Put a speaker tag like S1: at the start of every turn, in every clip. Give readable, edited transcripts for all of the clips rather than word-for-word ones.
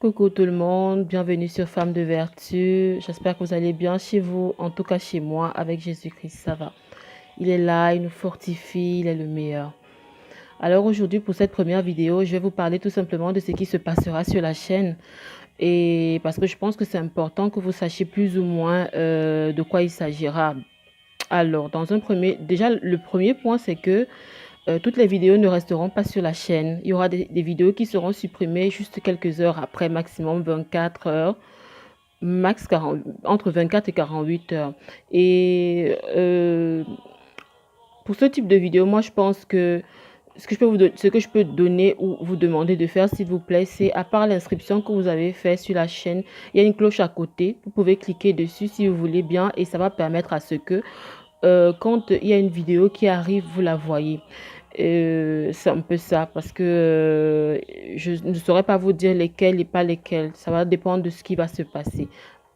S1: Coucou tout le monde, bienvenue sur Femmes de Vertu. J'espère que vous allez bien chez vous, en tout cas chez moi, avec Jésus-Christ, ça va. Il est là, il nous fortifie, il est le meilleur. Alors aujourd'hui, pour cette première vidéo, je vais vous parler tout simplement de ce qui se passera sur la chaîne. Et parce que je pense que c'est important que vous sachiez plus ou moins de quoi il s'agira. Alors, déjà, le premier point, c'est que toutes les vidéos ne resteront pas sur la chaîne. Il y aura des vidéos qui seront supprimées juste quelques heures après, maximum 24 heures, max 40, entre 24 et 48 heures. Et pour ce type de vidéo, moi, je pense que ce que je peux donner ou vous demander de faire, s'il vous plaît, c'est à part l'inscription que vous avez fait sur la chaîne, il y a une cloche à côté. Vous pouvez cliquer dessus si vous voulez bien et ça va permettre à ce que quand il y a une vidéo qui arrive, vous la voyez. C'est un peu ça parce que je ne saurais pas vous dire lesquels et pas lesquels. Ça va dépendre de ce qui va se passer.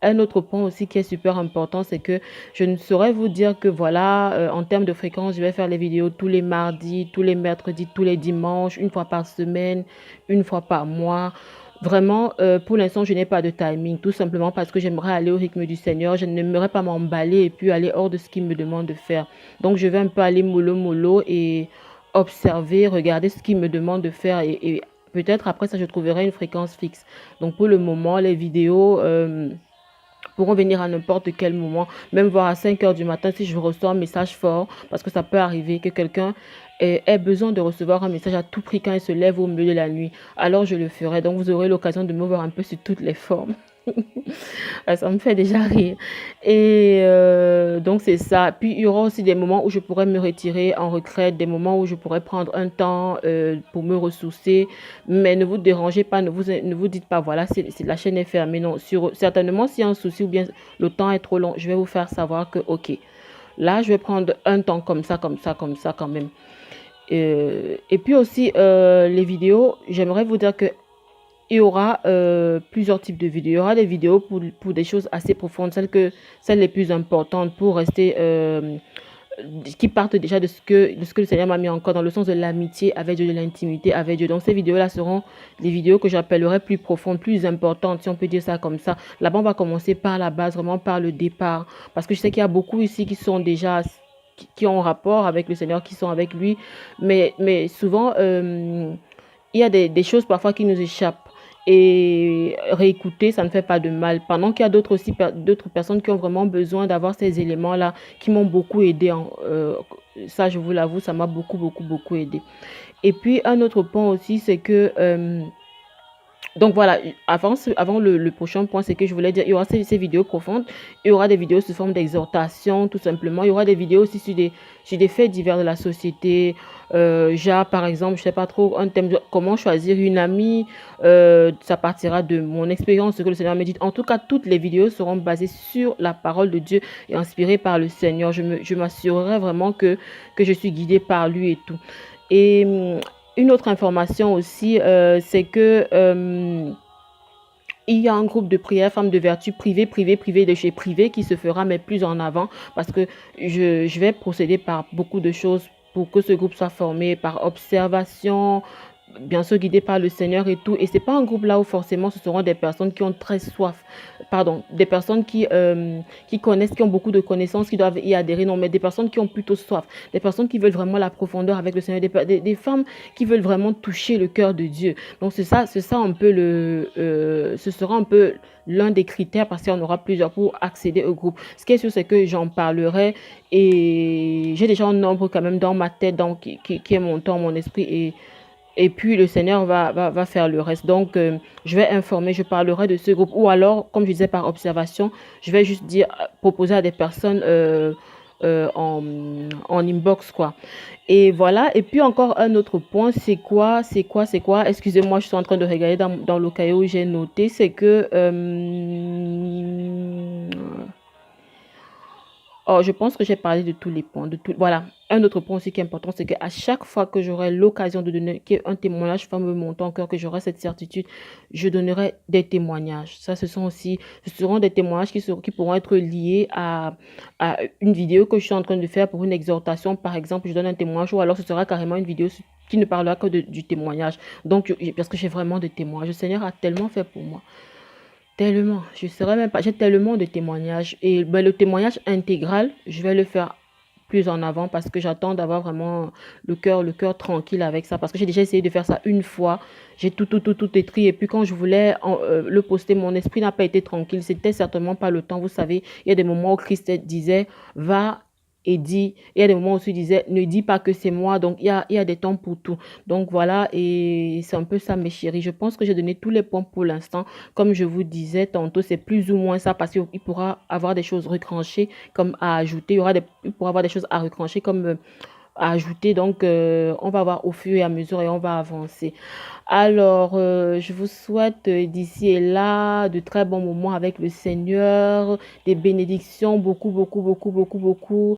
S1: Un autre point aussi qui est super important, c'est que je ne saurais vous dire que voilà, en termes de fréquence, je vais faire les vidéos tous les mardis, tous les mercredis, tous les dimanches, une fois par semaine, une fois par mois. Vraiment, pour l'instant, je n'ai pas de timing, tout simplement parce que j'aimerais aller au rythme du Seigneur. Je n'aimerais pas m'emballer et puis aller hors de ce qu'il me demande de faire. Donc, je vais un peu aller mollo mollo et observer, regarder ce qu'il me demande de faire et peut-être après ça, je trouverai une fréquence fixe. Donc, pour le moment, les vidéos pourront venir à n'importe quel moment, même voir à 5 heures du matin si je reçois un message fort, parce que ça peut arriver que quelqu'un ait besoin de recevoir un message à tout prix quand il se lève au milieu de la nuit. Alors je le ferai. Donc vous aurez l'occasion de me voir un peu sur toutes les formes. Ça me fait déjà rire. Et donc c'est ça. Puis il y aura aussi des moments où je pourrais me retirer en retraite, des moments où je pourrais prendre un temps pour me ressourcer. Mais ne vous dérangez pas, ne vous dites pas, voilà, la chaîne est fermée. Non, certainement s'il y a un souci ou bien le temps est trop long, je vais vous faire savoir que, ok, là, je vais prendre un temps comme ça, comme ça, comme ça quand même. Et puis aussi, les vidéos, j'aimerais vous dire que il y aura plusieurs types de vidéos. Il y aura des vidéos pour des choses assez profondes, celles les plus importantes pour rester, qui partent déjà de ce que le Seigneur m'a mis encore dans le sens de l'amitié avec Dieu, de l'intimité avec Dieu. Donc ces vidéos-là seront des vidéos que j'appellerai plus profondes, plus importantes, si on peut dire ça comme ça. Là-bas, on va commencer par la base, vraiment par le départ. Parce que je sais qu'il y a beaucoup ici qui sont déjà qui ont rapport avec le Seigneur, qui sont avec lui. Mais souvent, il y a des choses parfois qui nous échappent. Et réécouter, ça ne fait pas de mal. Pendant qu'il y a d'autres personnes qui ont vraiment besoin d'avoir ces éléments-là, qui m'ont beaucoup aidé. Ça, je vous l'avoue, ça m'a beaucoup, beaucoup, beaucoup aidé. Et puis, un autre point aussi, c'est que donc voilà, avant le prochain point, c'est que je voulais dire, il y aura ces vidéos profondes, il y aura des vidéos sous forme d'exhortation, tout simplement. Il y aura des vidéos aussi sur des faits divers de la société. Genre, par exemple, je sais pas trop, un thème de comment choisir une amie. Ça partira de mon expérience, ce que le Seigneur me dit. En tout cas, toutes les vidéos seront basées sur la parole de Dieu et inspirées par le Seigneur. Je m'assurerai vraiment que je suis guidée par lui et tout. Et une autre information aussi, c'est que il y a un groupe de prière Femmes de Vertu privé de chez privé qui se fera, mais plus en avant, parce que je vais procéder par beaucoup de choses pour que ce groupe soit formé par observation, bien sûr guidé par le Seigneur et tout. Et c'est pas un groupe là où forcément ce seront des personnes qui ont très soif, pardon, des personnes qui connaissent, qui ont beaucoup de connaissances, qui doivent y adhérer, non, mais des personnes qui ont plutôt soif, des personnes qui veulent vraiment la profondeur avec le Seigneur, des femmes qui veulent vraiment toucher le cœur de Dieu. Donc c'est ça un peu ce sera un peu l'un des critères parce qu'il y en aura plusieurs pour accéder au groupe. Ce qui est sûr, c'est que j'en parlerai et j'ai déjà un nombre quand même dans ma tête, donc qui est montant, mon esprit et puis le Seigneur va faire le reste. Donc, je vais informer, je parlerai de ce groupe. Ou alors, comme je disais par observation, je vais juste dire, proposer à des personnes en inbox, quoi. Et voilà. Et puis encore un autre point, c'est quoi? Excusez-moi, je suis en train de regarder dans le cahier où j'ai noté. C'est que Oh, je pense que j'ai parlé de tous les points, de tout. Voilà. Un autre point aussi qui est important, c'est qu'à chaque fois que j'aurai l'occasion de donner un témoignage va me monter en cœur, que j'aurai cette certitude, je donnerai des témoignages. Ça, ce seront des témoignages qui pourront être liés à une vidéo que je suis en train de faire pour une exhortation. Par exemple, je donne un témoignage ou alors ce sera carrément une vidéo qui ne parlera que du témoignage. Donc, parce que j'ai vraiment des témoignages. Le Seigneur a tellement fait pour moi. Tellement, je serais même pas, j'ai tellement de témoignages et ben, le témoignage intégral, je vais le faire plus en avant parce que j'attends d'avoir vraiment le cœur tranquille avec ça parce que j'ai déjà essayé de faire ça une fois, j'ai tout écrit et puis quand je voulais le poster, mon esprit n'a pas été tranquille, c'était certainement pas le temps, vous savez, il y a des moments où Christ disait, va et dis, il y a des moments où il disait, ne dis pas que c'est moi, donc il y a des temps pour tout. Donc voilà, et c'est un peu ça mes chéris, je pense que j'ai donné tous les points pour l'instant. Comme je vous disais tantôt, c'est plus ou moins ça parce qu'il pourra avoir des choses retranchées comme à ajouter. Il pourra avoir des choses à retrancher comme à ajouter. Donc, on va voir au fur et à mesure et on va avancer. Alors, je vous souhaite d'ici et là de très bons moments avec le Seigneur, des bénédictions, beaucoup, beaucoup, beaucoup, beaucoup, beaucoup.